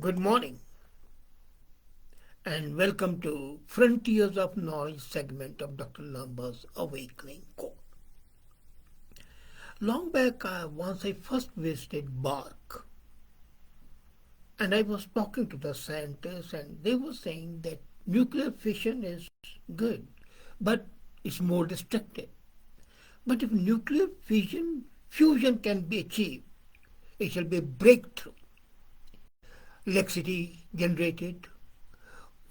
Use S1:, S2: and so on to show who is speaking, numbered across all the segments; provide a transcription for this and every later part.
S1: Good morning and welcome to Frontiers of Knowledge segment of Dr. Lamba's Awakening Call. Long back, once I first visited Bark and I was talking to the scientists and they were saying that nuclear fission is good, but it's more destructive. But if nuclear fusion can be achieved, it shall be a breakthrough. Electricity generated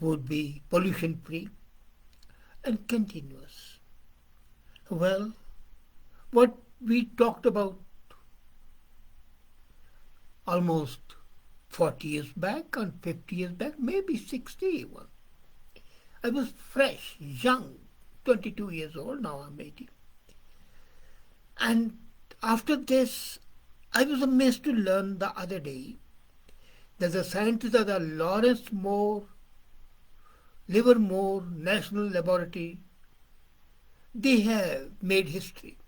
S1: would be pollution free and continuous. Well, what we talked about almost 40 years back and 50 years back, maybe 60 even. I was fresh, young, 22 years old, now I'm 80. And after this, I was amazed to learn the other day that the scientists at the Livermore National Laboratory, they have made history.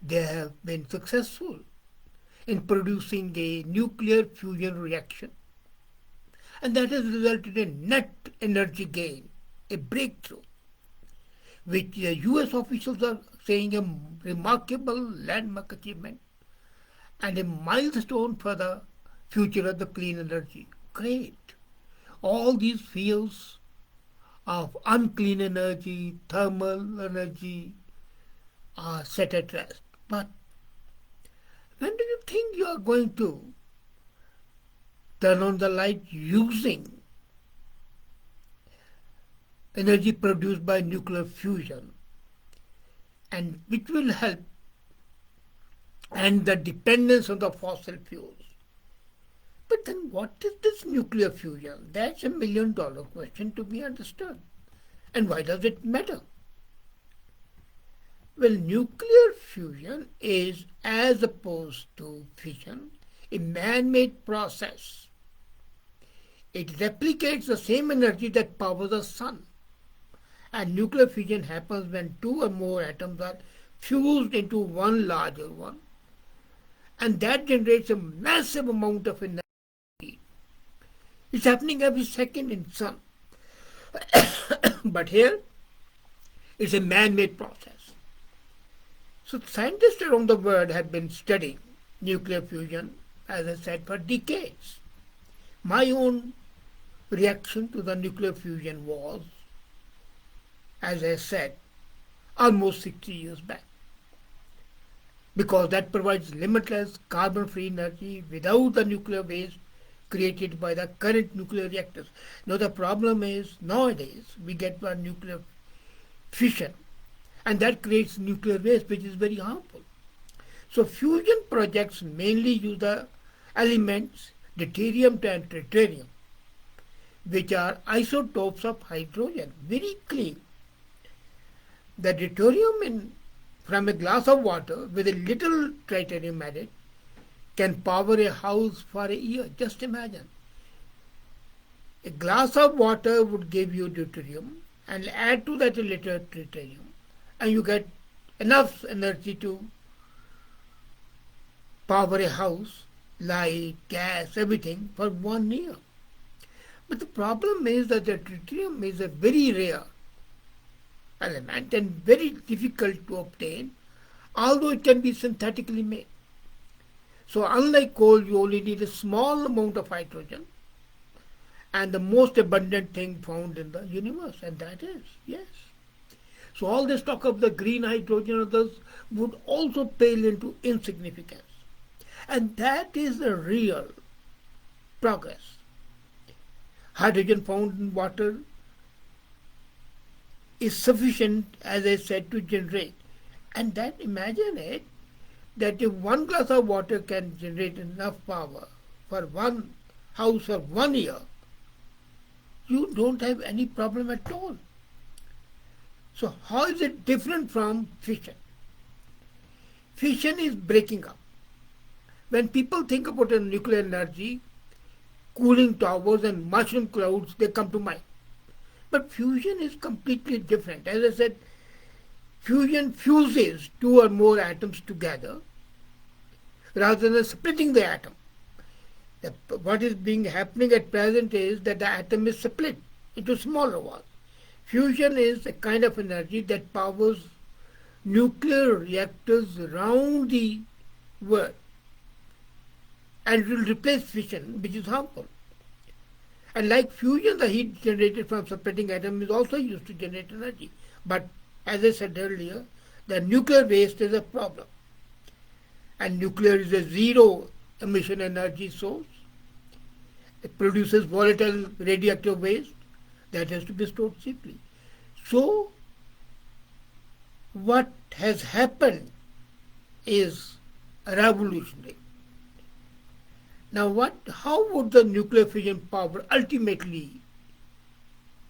S1: They have been successful in producing a nuclear fusion reaction. And that has resulted in net energy gain, a breakthrough, which the US officials are saying a remarkable landmark achievement and a milestone for the future of the clean energy. Great. All these fields of unclean energy, thermal energy are set at rest. But when do you think you are going to turn on the light using energy produced by nuclear fusion, and which will help end the dependence on the fossil fuels? But then what is this nuclear fusion? That's a million-dollar question to be understood. And why does it matter? Well, nuclear fusion is, as opposed to fission, a man-made process. It replicates the same energy that powers the sun. And nuclear fission happens when two or more atoms are fused into one larger one. And that generates a massive amount of energy. It's happening every second in sun. But here, it's a man-made process. So scientists around the world have been studying nuclear fusion, as I said, for decades. My own reaction to the nuclear fusion was, as I said, almost 60 years back. Because that provides limitless carbon-free energy without the nuclear waste created by the current nuclear reactors. Now the problem is, nowadays, we get one nuclear fission, and that creates nuclear waste, which is very harmful. So fusion projects mainly use the elements deuterium and tritium, which are isotopes of hydrogen, very clean. The deuterium from a glass of water with a little tritium added can power a house for a year. Just imagine. A glass of water would give you deuterium and add to that a little tritium, and you get enough energy to power a house, light, gas, everything for 1 year. But the problem is that the tritium is a very rare element and very difficult to obtain, although it can be synthetically made. So unlike coal, you only need a small amount of hydrogen and the most abundant thing found in the universe, and that is, yes. So all this talk of the green hydrogen and others would also pale into insignificance. And that is the real progress. Hydrogen found in water is sufficient, as I said, to generate. And that, imagine it, that if 1 glass of water can generate enough power for one house for 1 year, you don't have any problem at all. So how is it different from fission? Fission is breaking up. When people think about nuclear energy, cooling towers and mushroom clouds, they come to mind. But fusion is completely different. As I said, fusion fuses 2 or more atoms together rather than splitting the atom. What is being happening at present is that the atom is split into smaller ones. Fusion is a kind of energy that powers nuclear reactors around the world and will replace fission, which is harmful. And like fusion, the heat generated from splitting atom is also used to generate energy. But as I said earlier, the nuclear waste is a problem. And nuclear is a zero emission energy source. It produces volatile radioactive waste that has to be stored safely. So, what has happened is revolutionary. Now, how would the nuclear fission power ultimately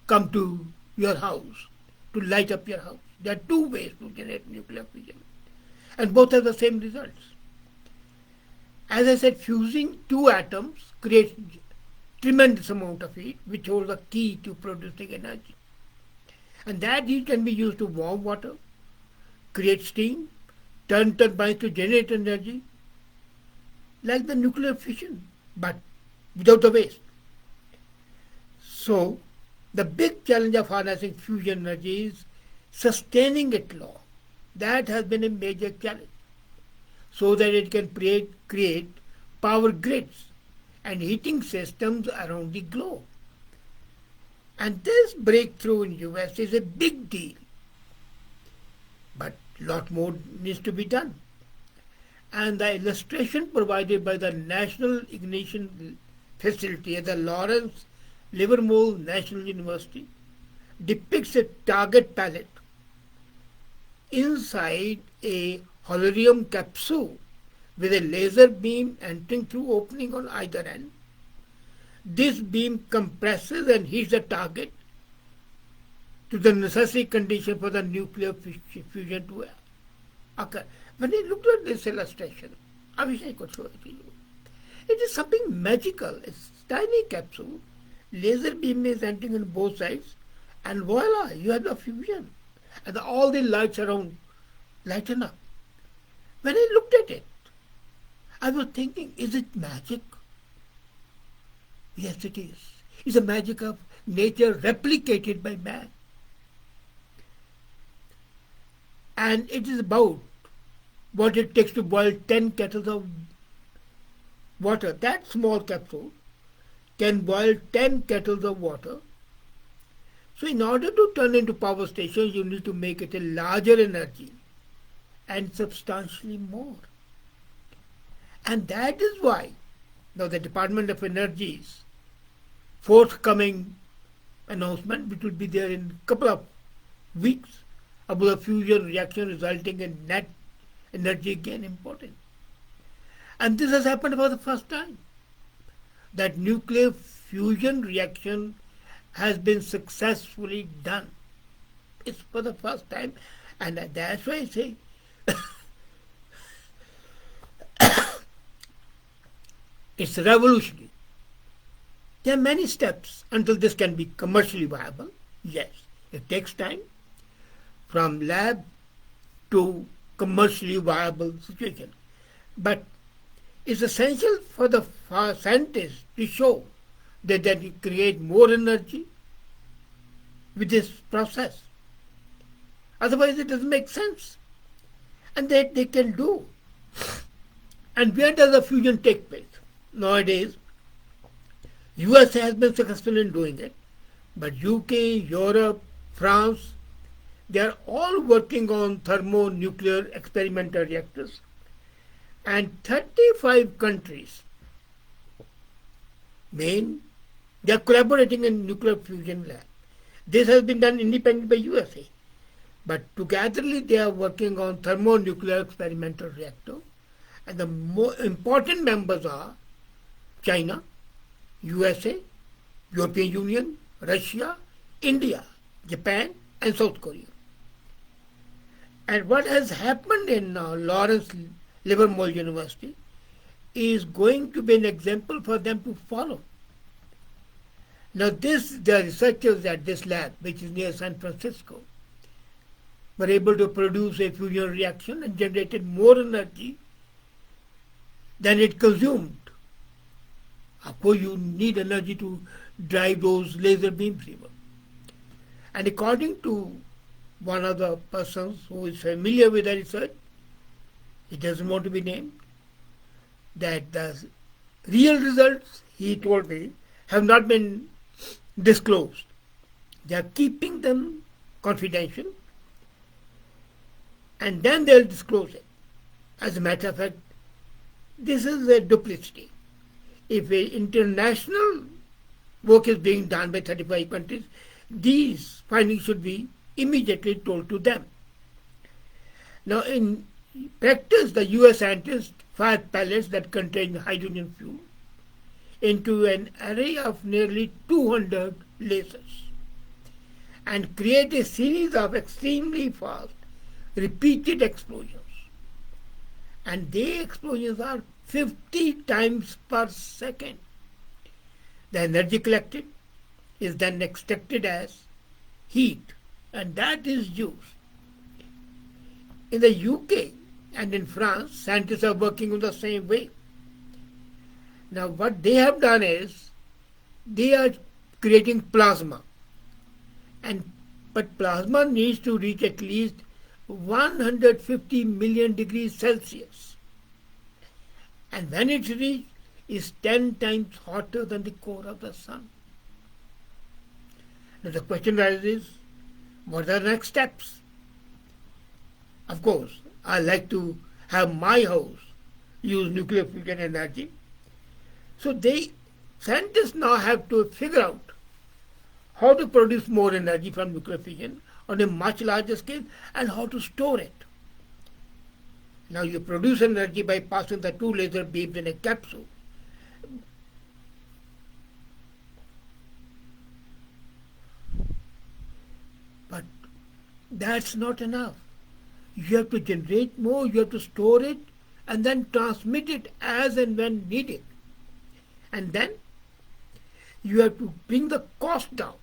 S1: come to your house, to light up your house? There are two ways to generate nuclear fission, and both have the same results. As I said, fusing two atoms creates tremendous amount of heat, which holds the key to producing energy. And that heat can be used to warm water, create steam, turn turbines to generate energy, like the nuclear fission, but without the waste. So, the big challenge of harnessing fusion energy is sustaining it long. That has been a major challenge, so that it can create power grids and heating systems around the globe. And this breakthrough in US is a big deal, but a lot more needs to be done. And the illustration provided by the National Ignition Facility at the Lawrence Livermore National University depicts a target pellet inside a holarium capsule with a laser beam entering through opening on either end. This beam compresses and heats the target to the necessary condition for the nuclear fusion to occur. When I looked at this illustration, I wish I could show it to you. It is something magical. It's a tiny capsule, laser beam is entering on both sides, and voila, you have the fusion. And all the lights around lighten up. When I looked at it, I was thinking, is it magic? Yes, it is. It's a magic of nature replicated by man. And it is about what it takes to boil 10 kettles of water. That small capsule can boil 10 kettles of water. So in order to turn into power stations, you need to make it a larger energy and substantially more. And that is why now the Department of Energy's forthcoming announcement, which will be there in a couple of weeks, about a fusion reaction resulting in net energy gain important. And this has happened for the first time. That nuclear fusion reaction has been successfully done. It's for the first time, and that's why I say it's revolutionary. There are many steps until this can be commercially viable. Yes, it takes time from lab to commercially viable situation. But it's essential for the scientists to show that they can create more energy with this process. Otherwise it doesn't make sense. And that they can do. And where does the fusion take place? Nowadays, USA has been successful in doing it, but UK, Europe, France, they are all working on thermonuclear experimental reactors, and 35 countries, they are collaborating in nuclear fusion lab. This has been done independently by USA, but togetherly they are working on thermonuclear experimental reactor, and the more important members are China, USA, European Union, Russia, India, Japan, and South Korea. And what has happened in Lawrence Livermore University is going to be an example for them to follow. Now the researchers at this lab, which is near San Francisco, were able to produce a fusion reaction and generated more energy than it consumed Of course, you need energy to drive those laser beams even. And according to one of the persons who is familiar with the research, he doesn't want to be named, that the real results, he told me, have not been disclosed. They are keeping them confidential and then they'll disclose it. As a matter of fact, this is a duplicity. If international work is being done by 35 countries, these findings should be immediately told to them. Now, in practice, the US scientists fired pellets that contain hydrogen fuel into an array of nearly 200 lasers and create a series of extremely fast, repeated explosions. And the explosions are 50 times per second. The energy collected is then extracted as heat, and that is used. In the UK and in France, scientists are working in the same way. Now, what they have done is they are creating plasma, but plasma needs to reach at least 150 million degrees Celsius, and when it reaches, is 10 times hotter than the core of the sun. Now the question arises, what are the next steps? Of course, I like to have my house use nuclear fusion energy. So scientists now have to figure out how to produce more energy from nuclear fission on a much larger scale and how to store it. Now you produce energy by passing the two laser beams in a capsule. But that's not enough. You have to generate more, you have to store it, and then transmit it as and when needed. And then you have to bring the cost down.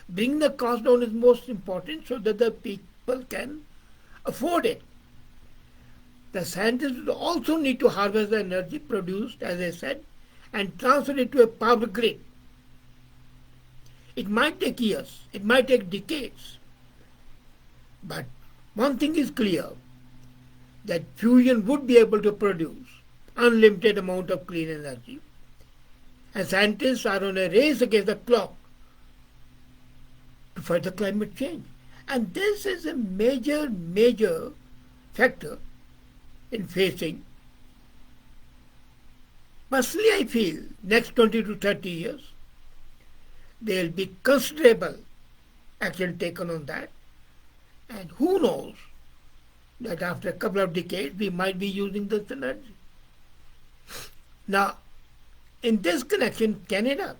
S1: Bring the cost down is most important so that the people can afford it. The scientists also need to harvest the energy produced, as I said, and transfer it to a power grid. It might take years, it might take decades. But one thing is clear, that fusion would be able to produce unlimited amount of clean energy. And scientists are on a race against the clock to fight the climate change. And this is a major factor in facing. Personally, I feel next 20 to 30 years, there will be considerable action taken on that. And who knows that after a couple of decades, we might be using this energy. Now, in this connection, Canada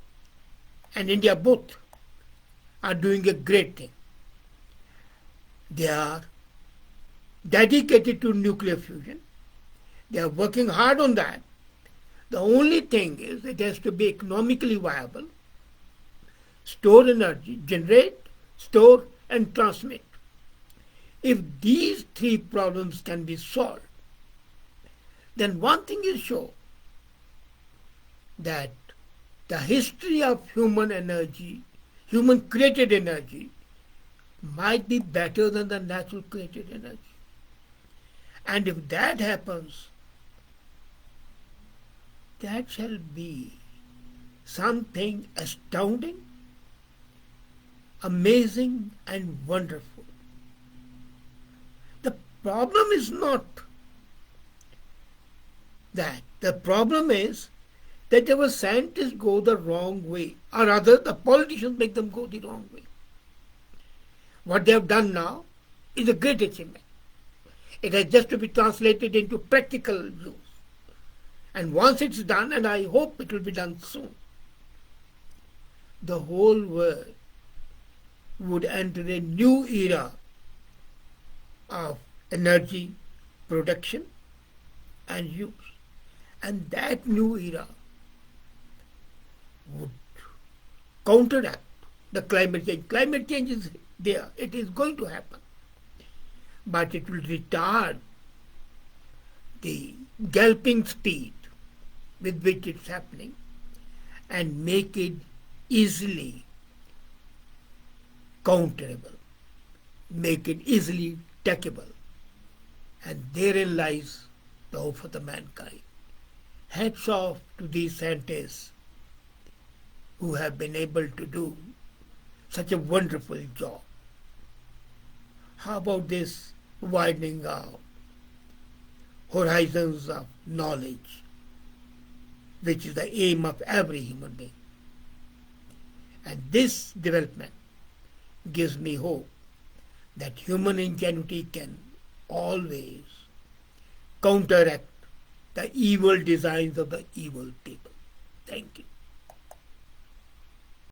S1: and India both are doing a great thing. They are dedicated to nuclear fusion. They are working hard on that. The only thing is it has to be economically viable, store energy, generate, store, and transmit. If these three problems can be solved, then one thing is sure, that the history of human energy, human created energy, might be better than the natural created energy. And if that happens, that shall be something astounding, amazing, and wonderful. The problem is not that. The problem is that our scientists go the wrong way, or rather the politicians make them go the wrong way. What they have done now is a great achievement. It has just to be translated into practical use. And once it's done, and I hope it will be done soon, the whole world would enter a new era of energy production and use. And that new era would counteract the climate change. Climate change is there. It is going to happen. But it will retard the galloping speed with which it's happening and make it easily counterable, make it easily takeable. And therein lies the hope for the mankind. Hats off to these scientists who have been able to do such a wonderful job. How about this widening our horizons of knowledge, which is the aim of every human being? And this development gives me hope that human ingenuity can always counteract the evil designs of the evil people. Thank you.